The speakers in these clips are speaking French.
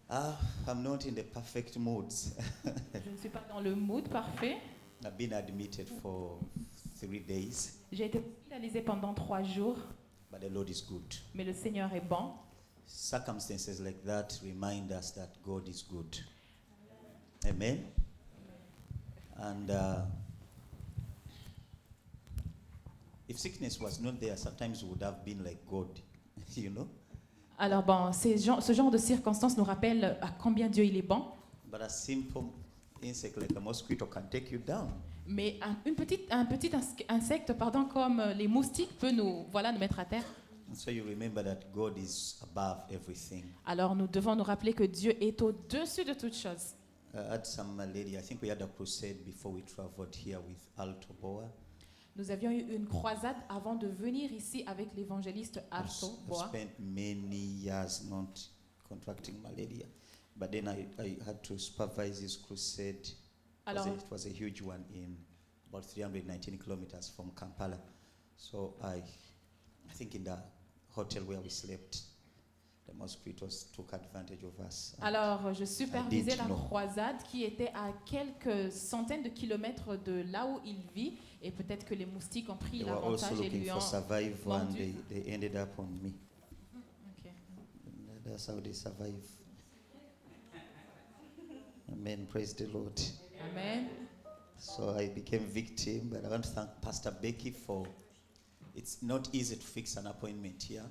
I'm not in the perfect moods. Je ne suis pas dans le mood parfait. I've been admitted for 3 days, J'ai été hospitalisée pendant 3 jours, but the Lord is good. mais le Seigneur est bon. Circumstances like that remind us that God is good. Amen. And if sickness was not there, sometimes we would have been like God, you know. Alors bon, ce genre de circonstances nous rappelle à combien Dieu il est bon. But a simple insect like a mosquito can take you down. Mais un petit insecte comme les moustiques peut nous mettre à terre. And so you remember that God is above everything. Alors nous devons nous rappeler que Dieu est au-dessus de toutes choses. I had some lady, I think we had a crusade before we traveled here with Alto Boa. Nous avions eu une croisade avant de venir ici avec l'évangéliste Alto I've Boa. spent many years not contracting malaria, but then I had to supervise this crusade. Alors, It was a huge one in about 319 kilometers from Kampala. So I think in the hotel where we slept, the mosquitoes took advantage of us. Alors, je supervisais la know. croisade qui était à quelques centaines de kilomètres de là où il vit, et peut-être que les moustiques ont pris They were also l'avantage et looking lui for ont survival, and mordu. they ended up on me. Ok. That's how they survive. Amen. Praise the Lord. Amen. So I became victim, but I want to thank Pastor Becky for. It's not easy to fix an appointment here.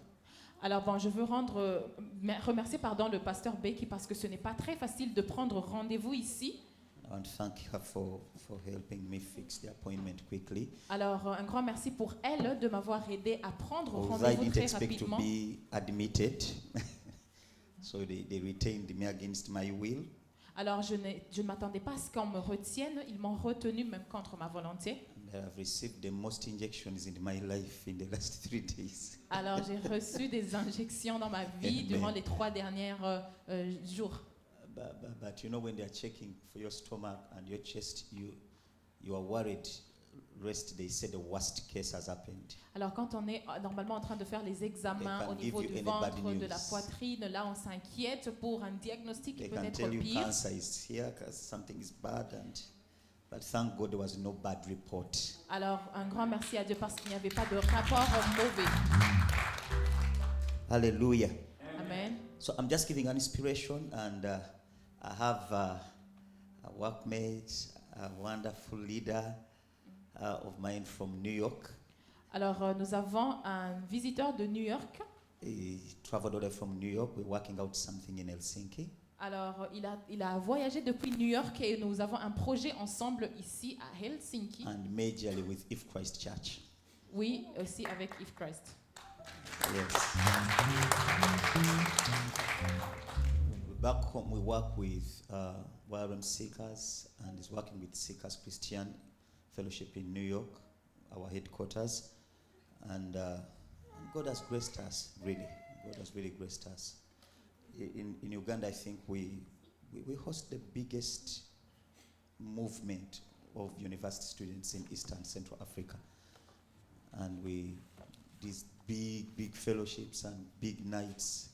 Alors bon, je veux remercier le pasteur Becky parce que ce n'est pas très facile de prendre rendez-vous ici. I want to thank her for helping me fix the appointment quickly. Alors un grand merci pour elle de m'avoir aidé à prendre Although I rendez-vous didn't très expect to rapidement. be admitted, so they retained me against my will. Alors je ne m'attendais pas à ce qu'on me retienne. Ils m'ont retenu même contre ma volonté. And I have received the most injections in my life in the last 3 days. Alors j'ai reçu des injections dans ma vie Amen. durant les 3 derniers jours. But you know, when they are checking for your stomach and your chest, you are worried. Rest, they say the worst case has happened. Alors quand on est normalement en train de faire les examens They can au niveau give you du any bad ventre, de la news. poitrine, là on s'inquiète pour un diagnostic qui They peut can être tell you pire. cancer is here because something is bad, but thank God there was no bad report. Alors un grand merci à Dieu parce qu'il n'y avait pas de rapport mauvais. Hallelujah. Amen. So I'm just giving an inspiration, and I have a workmate, a wonderful leader of mine from New York. Alors nous avons un visiteur de New York. He traveled all the way from New York. We're working out something in Helsinki. Alors il a voyagé depuis New York et nous avons un projet ensemble ici à Helsinki. And majorly with If Christ Church. Oui, aussi avec If Christ. Yes. Back home, we work with Warren Seekers, and is working with Seekers Christian Fellowship in New York, our headquarters. And God has graced us, really. God has really graced us. In Uganda, I think we host the biggest movement of university students in Eastern Central Africa. And these big fellowships and big nights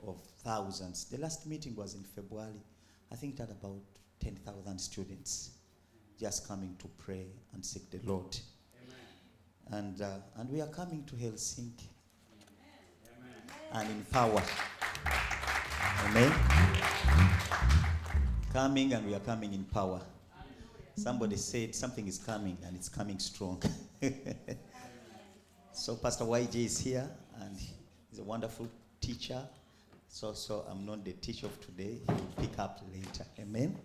of thousands. The last meeting was in February. I think it had about 10,000 students just coming to pray and seek the Lord. And we are coming to Helsinki. And in power. Amen. Coming, and we are coming in power. Somebody said something is coming, and it's coming strong. So Pastor YJ is here, and he's a wonderful teacher. So I'm not the teacher of today. He will pick up later. Amen.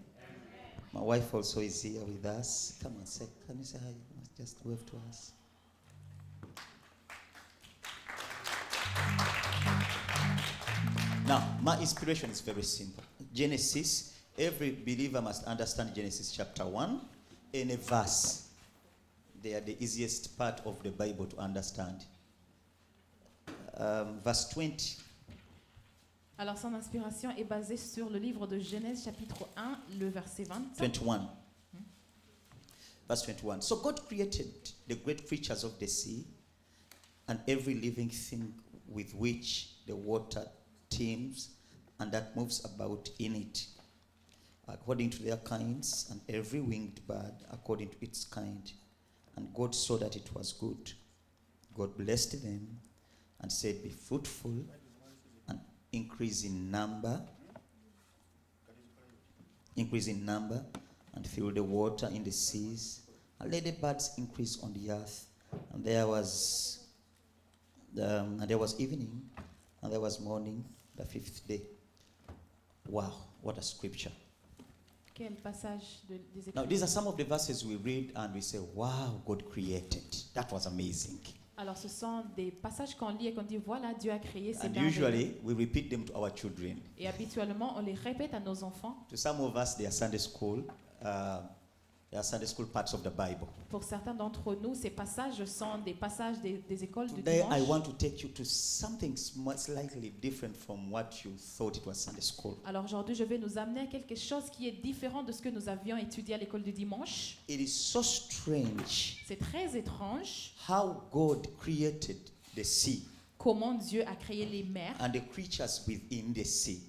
My wife also is here with us. Come on, can you say hi? Just wave to us. Now, my inspiration is very simple. Genesis, every believer must understand Genesis chapter 1 in a verse. They are the easiest part of the Bible to understand. Verse 20. Alors son inspiration est basée sur le livre de Genèse chapitre 1, le verset 20. 21. Verse 21. So God created the great creatures of the sea and every living thing with which the water teems, and that moves about in it, according to their kinds, and every winged bird according to its kind. And God saw that it was good. God blessed them and said, be fruitful and increase in number, and fill the water in the seas, and let the birds increase on the earth. And there was evening, and there was morning, the fifth day. Wow, what a scripture. Quel passage des Now, Écritures. these are some of the verses we read and we say, wow, God created. That was amazing. Alors, ce sont des passages qu'on lit et qu'on dit, voilà, Dieu a créé ces And merveilles. usually, we repeat them to our children. Et habituellement, on les répète à nos enfants. To some of us, they are Sunday school. They are Sunday school parts of the Bible. Pour certains d'entre nous, ces passages sont des passages des écoles du Today, I dimanche. want to take you to something slightly different from what you thought it was Sunday school. Alors aujourd'hui, je vais nous amener à quelque chose qui est différent de ce que nous avions étudié à l'école du dimanche. It is so strange C'est très étrange how God created the sea comment Dieu a créé les mers and the creatures within the sea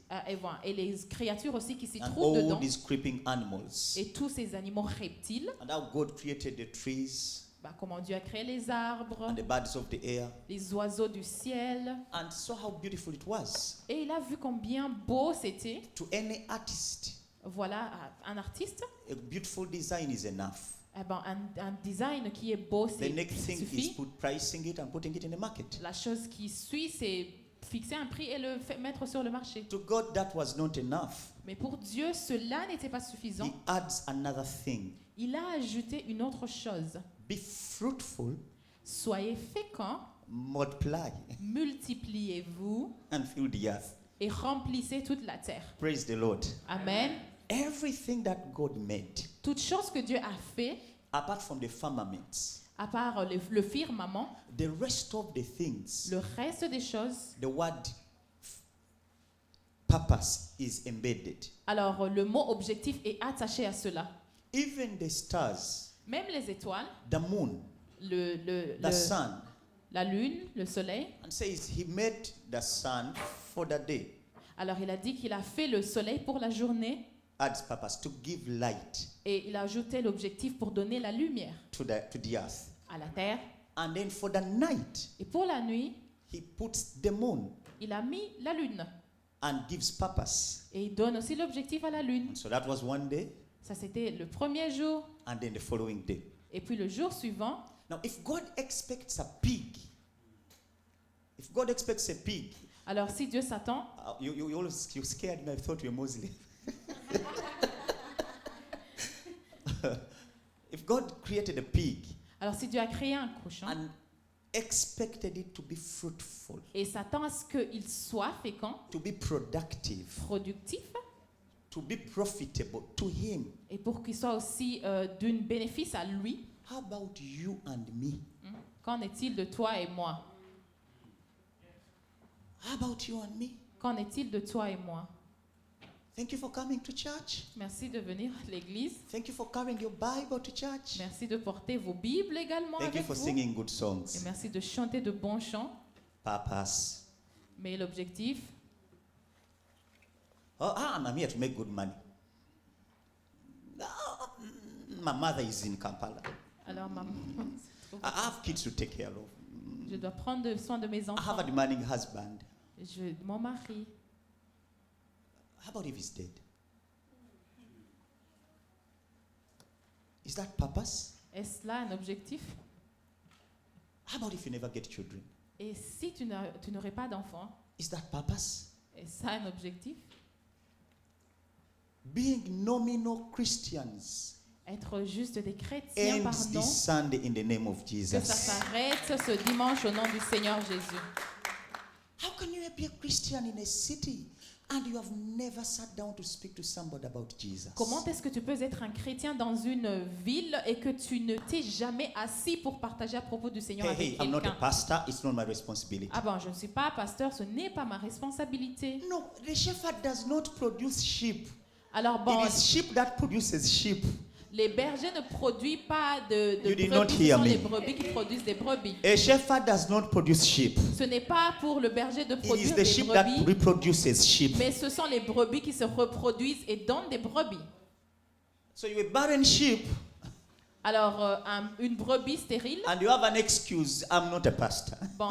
et les créatures aussi qui s'y and trouvent all dedans these creeping animals. et tous ces animaux reptiles. And how God created the trees Comment Dieu a créé les arbres, and the birds of the air. les oiseaux du ciel. And so how beautiful it was. Et il a vu combien beau c'était. To any artist, Voilà, un artiste, a beautiful design is enough. un design qui est beau, The c'est next thing is suffit. pricing it and putting it in the market. La chose qui suit, c'est fixer un prix et le mettre sur le marché. To God, that was not enough. Mais pour Dieu, cela n'était pas suffisant. He adds another thing. Il a ajouté une autre chose. Be fruitful, Soyez féconds, multiply, multipliez-vous and fill the earth. et remplissez toute la terre. Praise the Lord. Amen. Everything that God made, Toute chose que Dieu a fait, apart from the firmaments, à part le firmament, the rest of the things, le reste des choses, the word purpose is embedded. alors le mot objectif est attaché à cela. Even the stars, Même les étoiles, the moon, the sun, la lune, le soleil. and says he made the sun for the day. Alors il a dit qu'il a fait le soleil pour la journée Adds purpose to give light et il a ajouté l'objectif pour donner la lumière to the earth. à la terre. And then for the night, Et pour la nuit, he puts the moon il a mis la lune. and gives purpose. Et il donne aussi l'objectif à la lune. And so that was one day, Ça, c'était le premier jour. and then the following day. Et puis le jour suivant, Now, if God expects a pig, alors si Dieu s'attend, you scared me. I thought you were Muslim. If God created a pig alors si Dieu a créé un cochon and expected it to be fruitful, et s'attend à ce qu'il soit fécond, to be productive, productif, to be profitable to him, et pour qu'il soit aussi d'un bénéfice à lui, how about you and me? qu'en est-il de toi et moi? How about you and me? Qu'en est-il de toi et moi? Thank you for coming to church. Merci de venir à l'église. Thank you for carrying your Bible to church. Merci de porter vos Bibles également Thank you avec for vous. singing good Et songs. merci de chanter de bons chants. Purpose. Mais l'objectif, I'm here to make good money. My mother is in Kampala. alors maman, I have kids to take care of. je dois prendre soin de mes I have enfants. a demanding husband. Mon mari, How about if he's dead? Is that purpose? est-ce là un objectif? How about if you never get children? Et si tu n'aurais pas d'enfants, Is that purpose? est-ce ça un objectif? Being nominal Christians Être juste des chrétiens par ends nom, this Sunday in the name of que ça Jesus. s'arrête ce dimanche au nom du Seigneur Jésus. How can you be a Christian in a city and you have never sat down to speak to somebody about Jesus? Comment est-ce que tu peux être un chrétien dans une ville et que tu ne t'es jamais assis pour partager à propos du Seigneur Hey, avec I'm not a quelqu'un? pastor. It's not my responsibility. Ah bon, je ne suis pas pasteur, ce n'est pas ma responsabilité. No, the shepherd does not produce sheep. Alors bon, It is sheep that produces sheep. Les bergers ne produisent pas de You did not brebis, ce hear sont me. les brebis qui produisent des brebis. A shepherd does not produce sheep. Ce n'est pas pour le berger de It is produire the des sheep that brebis, reproduces sheep. mais ce sont les brebis qui se reproduisent et donnent des brebis. So you're a barren sheep Alors, une brebis stérile, and you have an excuse, I'm not a pastor. bon,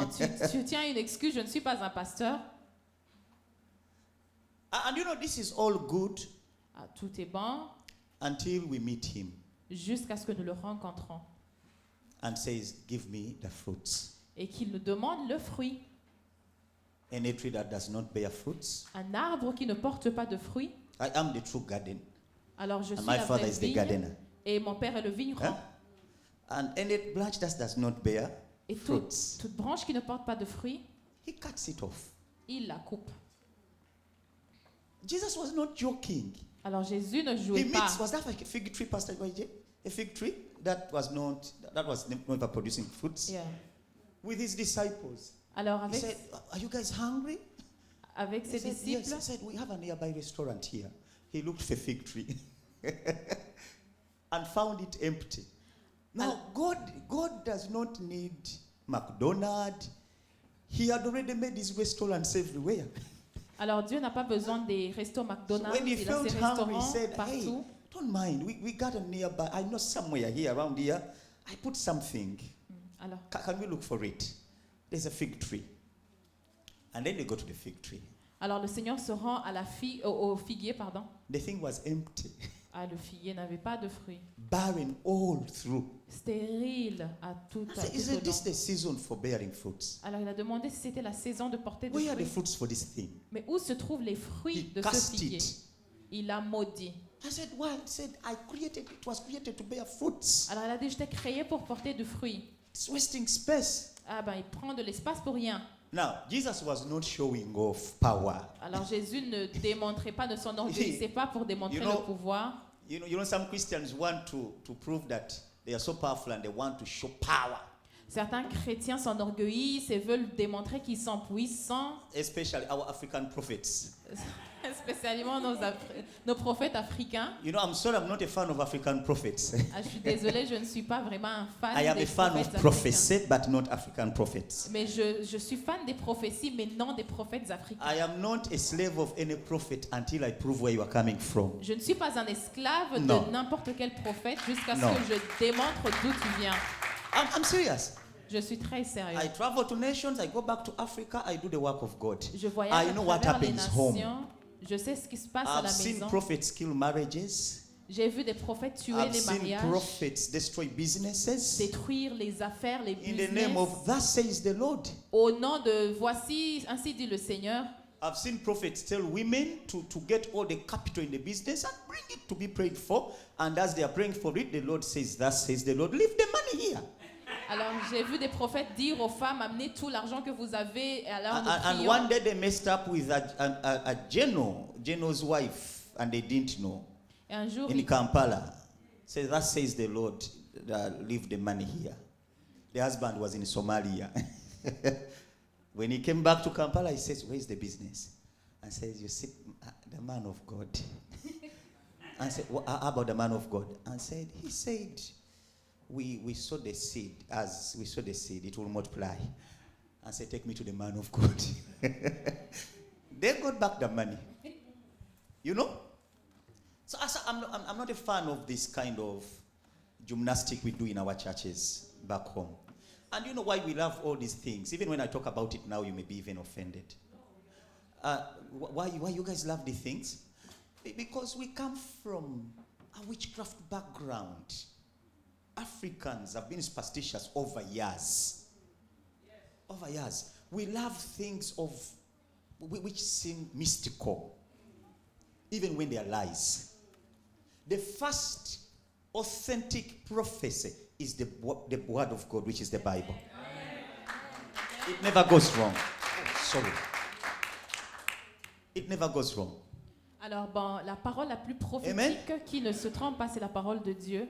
tu tiens une excuse, je ne suis pas un pasteur. And you know, this is all good Ah, tout est bon until we meet him jusqu'à ce que nous le rencontrons and says, give me the fruits. et qu'il nous demande le fruit. Any tree that does not bear fruits. Un arbre qui ne porte pas de fruits. I am the true garden. Alors, je And suis my la father vraie is the vigne gardener. et mon père est le vigneron. Huh? And any branch that does not bear Et fruits, toute branche qui ne porte pas de fruits, he cuts it off. il la coupe. Jesus was not joking. Alors Jésus ne He jouait pas. meets, was that a fig tree, Pastor YJ? A fig tree that was not ever producing fruits Yeah. with his disciples. Alors He said, are you guys hungry? avec He ses said, yes. disciples, He said, we have a nearby restaurant here. He looked for a fig tree and found it empty. Now, God does not need McDonald's. He had already made his restaurants everywhere. alors Dieu n'a pas besoin des restos So McDonald's, when he il a felt ses hungry, he restaurants said, hey, partout. don't mind. We got a nearby. I know somewhere here, around here. I put something. Alors, Can we look for it? There's a fig tree. And then they go to the fig tree. alors le Seigneur se rend à au figuier, pardon. The thing was empty, Ah, le figuier n'avait pas de fruits. barren all through. Stérile à tout, I said, tout isn't au this long. the season for bearing fruits? Alors il a demandé si c'était la saison de porter des Where are the fruits. fruits for this thing? Mais où se trouvent les fruits He de ce cast figuier? it. Il a maudit. I said, why? He said, it was created to bear fruits. Alors il a dit, j'étais créé pour porter du fruit. It's wasting space. Ah ben il prend de l'espace pour rien. Now, Jesus was not showing off power. Alors Jésus ne démontrait pas, ne s'enorgueillissait pas pour démontrer You know, le pouvoir. You know, some Christians want to prove that they are so powerful and they want to show power. Certains chrétiens s'enorgueillissent et veulent démontrer qu'ils sont puissants, Especially our African prophets. spécialement nos prophètes africains. You know, I'm sorry, I'm not a fan of African prophets. Ah, je suis désolée, je ne suis pas vraiment un fan I am des a fan prophètes of africains. prophecy, but not African prophets. Mais je suis fan des prophéties, mais non des prophètes africains. I am not a slave of any prophet until I prove where you are coming from. Je ne suis pas un esclave Non. de n'importe quel prophète jusqu'à ce Non. que je démontre d'où tu viens. I'm serious. Je suis très sérieux. I travel to nations, I go back to Africa, I do the work of God. Je voyage I à know what travers les happens home. nations. Je sais ce qui se passe à I've la seen maison. prophets kill marriages. J'ai vu des prophètes tuer I've les seen mariages, prophets destroy businesses. détruire les affaires, les In the business. name of thus says the Lord. Au nom de voici, ainsi dit le Seigneur. I've seen prophets tell women to get all the capital in the business and bring it to be prayed for. And as they are praying for it, the Lord says, thus says the Lord, leave the money here. Alors j'ai vu des prophètes dire aux femmes, amenez tout l'argent que vous avez. Et alors nous And prions. one day they messed up with a general's wife, and they didn't know. Et un jour, In Kampala, says, thus says the Lord, leave the money here. The husband was in Somalia. When he came back to Kampala, he says, where's the business? And says, you see, the man of God. And said, how about the man of God? And said, he said, we sow the seed. As we sow the seed, it will multiply. And said, take me to the man of God. They got back the money. You know? So I'm not a fan of this kind of gymnastic we do in our churches back home. And you know why we love all these things? Even when I talk about it now, you may be even offended. Why you guys love these things? Because we come from a witchcraft background. Africans have been superstitious over years. Over years. We love things which seem mystical, even when they are lies. The first authentic prophecy is the word of God, which is the Bible. It never goes wrong. Sorry. It never goes wrong. alors bon, la parole la plus prophétique Amen. qui ne se trompe pas, c'est la parole de Dieu.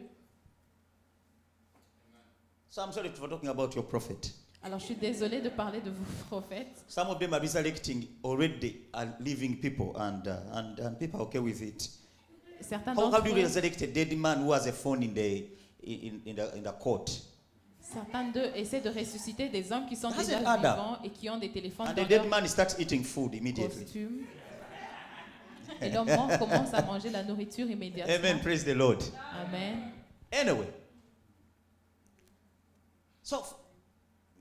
So I'm sorry for talking about your prophet. Alors je suis désolée de parler de vos prophètes. Some of them are resurrecting already, are living people, and people are okay with it. Certains How do d'entre you eux, resurrect a dead man who has a phone in the court? certains d'eux essaient de ressusciter des hommes qui sont Doesn't déjà add up. vivants et qui ont des téléphones And dans the dead leur man starts eating food immediately. costume. Et l'homme mort commence à manger la nourriture immédiatement. Amen. Praise the Lord. Amen. Anyway. So,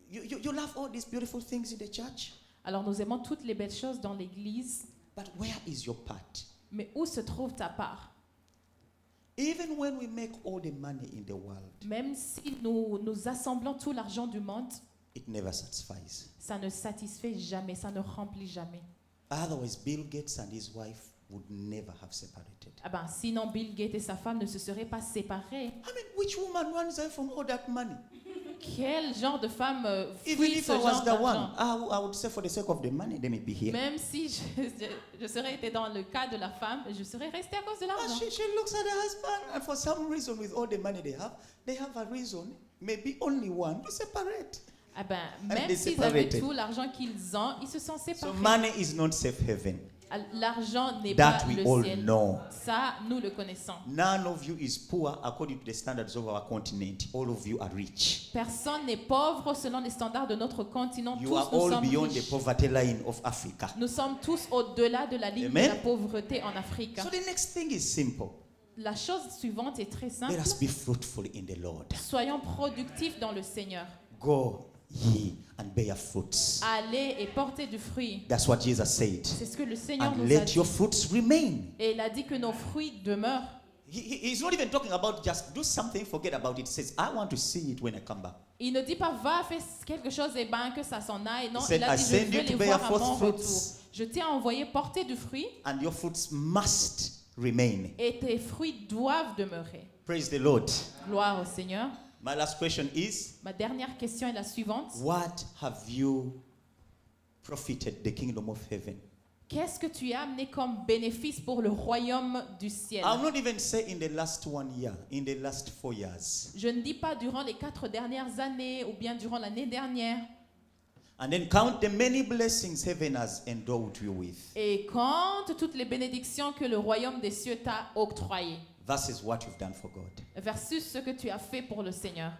you love all these beautiful things in the church, Alors nous aimons toutes les belles choses dans l'Église, but where is your part? mais où se trouve ta part? Even when we make all the money in the world, Même si nous assemblons tout l'argent du monde, it never satisfies. ça ne satisfait jamais, ça ne remplit jamais. Otherwise, Bill Gates and his wife would never have separated. Ah ben, sinon Bill Gates et sa femme ne se seraient pas séparés. I mean, which woman runs away from all that money? Quel genre de femme Even fuit if ce I was genre the one, d'argent? I would say for the sake of the money, let me be here. Même si je serais été dans le cas de la femme, je serais restée à cause de But l'argent. she looks at her husband, and for some reason, with all the money they have a reason, maybe only one, to separate. Ah ben, they même s'ils avaient separated. tout l'argent qu'ils ont, ils se sont So séparés. money is not safe haven. L'argent n'est That pas we le all ciel. know. Ça, nous le connaissons. None of you is poor according to the standards of our continent. All of you are rich. Personne n'est pauvre selon les standards de notre continent. You Tous are nous all sommes beyond the riches. poverty line of Africa. Nous sommes tous au-delà de la ligne Amen. de la pauvreté en Afrique. So the next thing is simple. La chose suivante est très simple. Let us be fruitful in the Lord. Soyons productifs dans le Seigneur. Go ye and bear fruits. Allez et portez du fruit. That's what Jesus said. C'est ce que le Seigneur And nous a let dit. your fruits remain. Et il a dit que nos fruits demeurent. He's not even talking about just do something, forget about it. He says, I want to see it when I come back. Il ne dit pas va faire quelque chose et ben que ça s'en aille. Non, He said, il a I dit je send veux you to les bear voir à forth mon fruits. retour. Je t'ai envoyé porter du fruit And your fruits must remain. et tes fruits doivent demeurer. Praise the Lord. Gloire au Seigneur. My last question is, Ma dernière question est la suivante. what have you profited the kingdom of heaven? Qu'est-ce que tu as amené comme bénéfice pour le royaume du ciel? I'll not even say in the last 1 year, in the last 4 years. Je ne dis pas durant les 4 dernières années ou bien durant l'année dernière. And then count the many blessings heaven has endowed you with Et compte toutes les bénédictions que le royaume des cieux t'a octroyées versus what you've done for God. versus ce que tu as fait pour le Seigneur.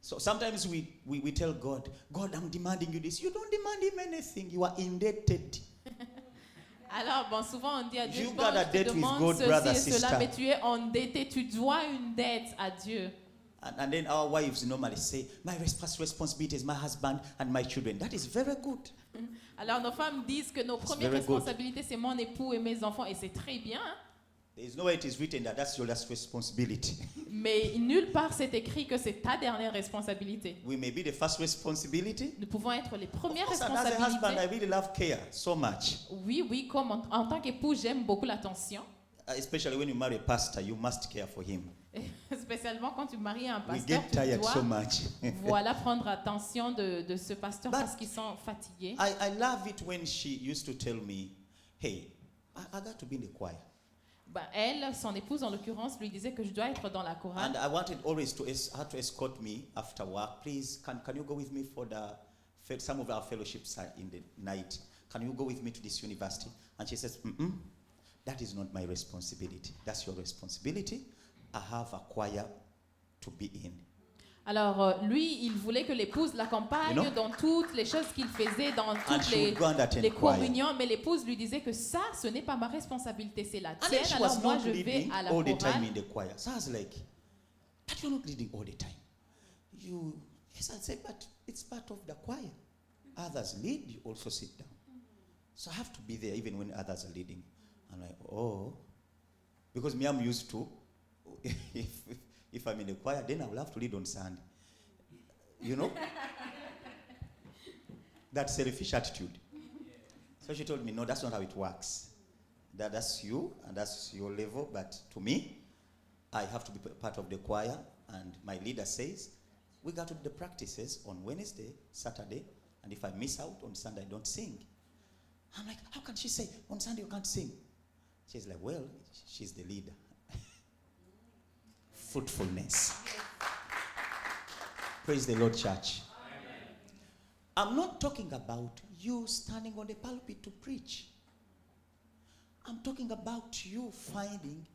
So sometimes we tell God, God, I'm demanding you this. You don't demand him anything. You are indebted. Alors, bon, souvent on dit à Dieu, You bon, got a je debt te with demande God, brother, ceci et cela, sister. mais tu es endetté, tu dois une dette à Dieu. And then our wives normally say, my first responsibility is my husband and my children. That is very good. Alors nos femmes disent que nos premières very good. responsabilités, c'est mon époux et mes enfants, et c'est très bien, hein. There is nowhere it is written that that's your last responsibility. Mais nulle part c'est écrit que c'est ta dernière responsabilité. We may be the first responsibility. Nous pouvons être les Of premières course, and as a husband, I responsabilités. really love care so much. Oui, comme en tant qu'époux, j'aime beaucoup l'attention. Especially when you marry a pastor, you must care for him. Spécialement quand tu maries un We pasteur, get tu tired so dois much. voilà, prendre attention de ce pasteur But parce qu'ils sont fatigués. I love it when she used to tell me, hey, I got to be in the choir. Ben, elle, son épouse en l'occurrence, lui disait que je dois être dans la chorale. And I wanted always her to escort me after work. Please, can you go with me for some of our fellowships are in the night. Can you go with me to this university? And she says, that is not my responsibility. That's your responsibility. I have a choir to be in. Alors, lui, il voulait que l'épouse l'accompagne You know? dans toutes les choses qu'il faisait, dans And toutes she would go and attend les choir. communions, mais l'épouse lui disait que ça, ce n'est pas ma responsabilité, c'est la And then tienne, she alors was moi not je vais leading à la all the time chorale. in the choir. So I was like, but you're not leading all the time. Yes, I said, but it's part of the choir. Others lead, you also sit down. So I have to be there even when others are leading. I'm like, oh. Because me, I'm used to, if I'm in the choir, then I will have to lead on Sunday. You know? That selfish attitude. So she told me, no, that's not how it works. That's you, and that's your level. But to me, I have to be part of the choir. And my leader says, we got to do the practices on Wednesday, Saturday. And if I miss out on Sunday, I don't sing. I'm like, how can she say, on Sunday you can't sing? She's like, well, she's the leader. Fruitfulness. Praise the Lord, church. I'm not talking about you standing on the pulpit to preach. I'm talking about you finding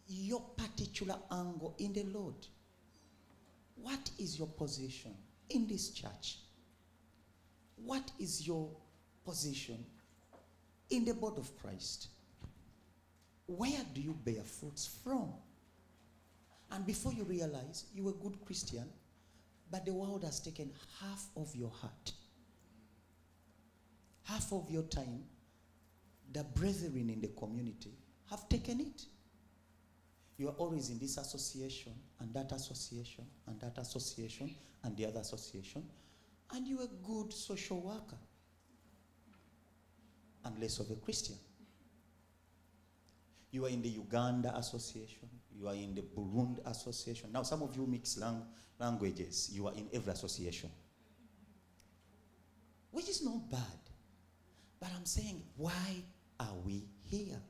your particular angle in the Lord. What is your position in this church? What is your position in the body of Christ? Where do you bear fruits from? And before you realize, you're a good Christian, but the world has taken half of your heart. Half of your time, the brethren in the community have taken it. You are always in this association, and that association, and that association, and the other association, and you're a good social worker, and less of a Christian. You are in the Uganda association, you are in the Burundi association. Now, some of you mix languages, you are in every association, which is not bad. But I'm saying, why are we here?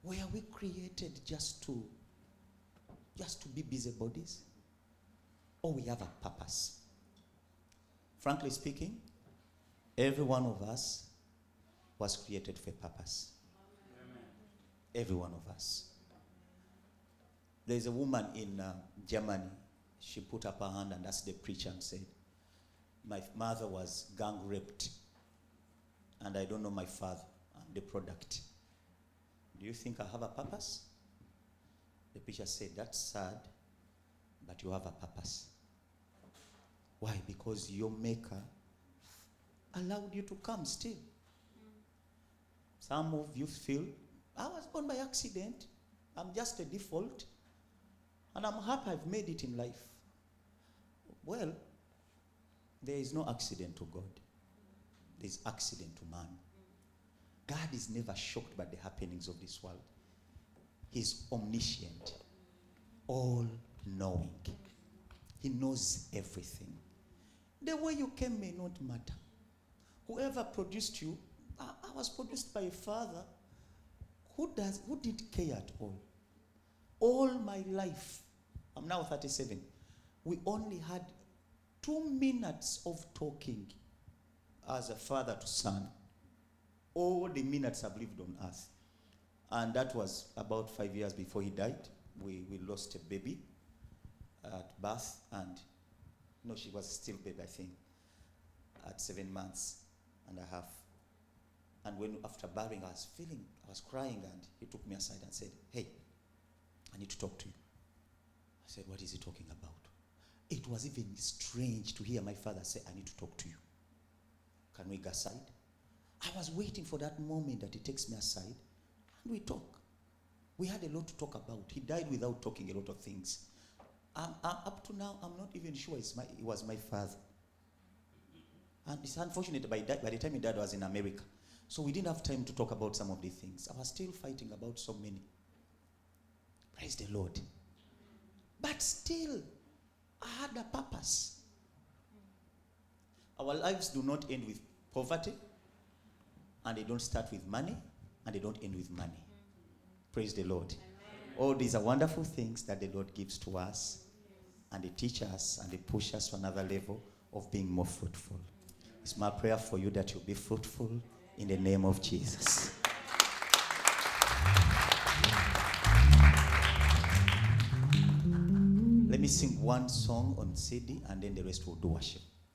Were we created just to be busybodies? Or we have a purpose? Frankly speaking, every one of us was created for a purpose. Amen. Every one of us. There's a woman in Germany. She put up her hand and asked the preacher and said, my mother was gang raped, and I don't know my father. I'm the product. Do you think I have a purpose? The preacher said, that's sad, but you have a purpose. Why? Because your maker allowed you to come still. Some of you feel, I was born by accident. I'm just a default. And I'm happy I've made it in life. Well, there is no accident to God. There's accident to man. God is never shocked by the happenings of this world. He's omniscient, all-knowing. He knows everything. The way you came may not matter. Whoever produced you, I was produced by a father who didn't care at all. All my life, I'm now 37, we only had 2 minutes of talking as a father to son. All the minutes I've lived on earth. And that was about 5 years before he died. We lost a baby at birth, and no, she was still baby, I think, at 7 months and a half. And when after burying, I was crying, and he took me aside and said, hey, I need to talk to you. I said, what is he talking about? It was even strange to hear my father say, I need to talk to you. Can we go aside? I was waiting for that moment that he takes me aside and we talk. We had a lot to talk about. He died without talking a lot of things. Up to now, I'm not even sure he was my father. And it's unfortunate, by the time he died, I was in America. So we didn't have time to talk about some of these things. I was still fighting about so many. Praise the Lord. But still, I had a purpose. Our lives do not end with poverty, and they don't start with money, and they don't end with money. Praise the Lord. Amen. All these are wonderful things that the Lord gives to us, and they teach us, and they push us to another level of being more fruitful. It's my prayer for you that you'll be fruitful in the name of Jesus. Let me sing one song on CD, and then the rest will do worship.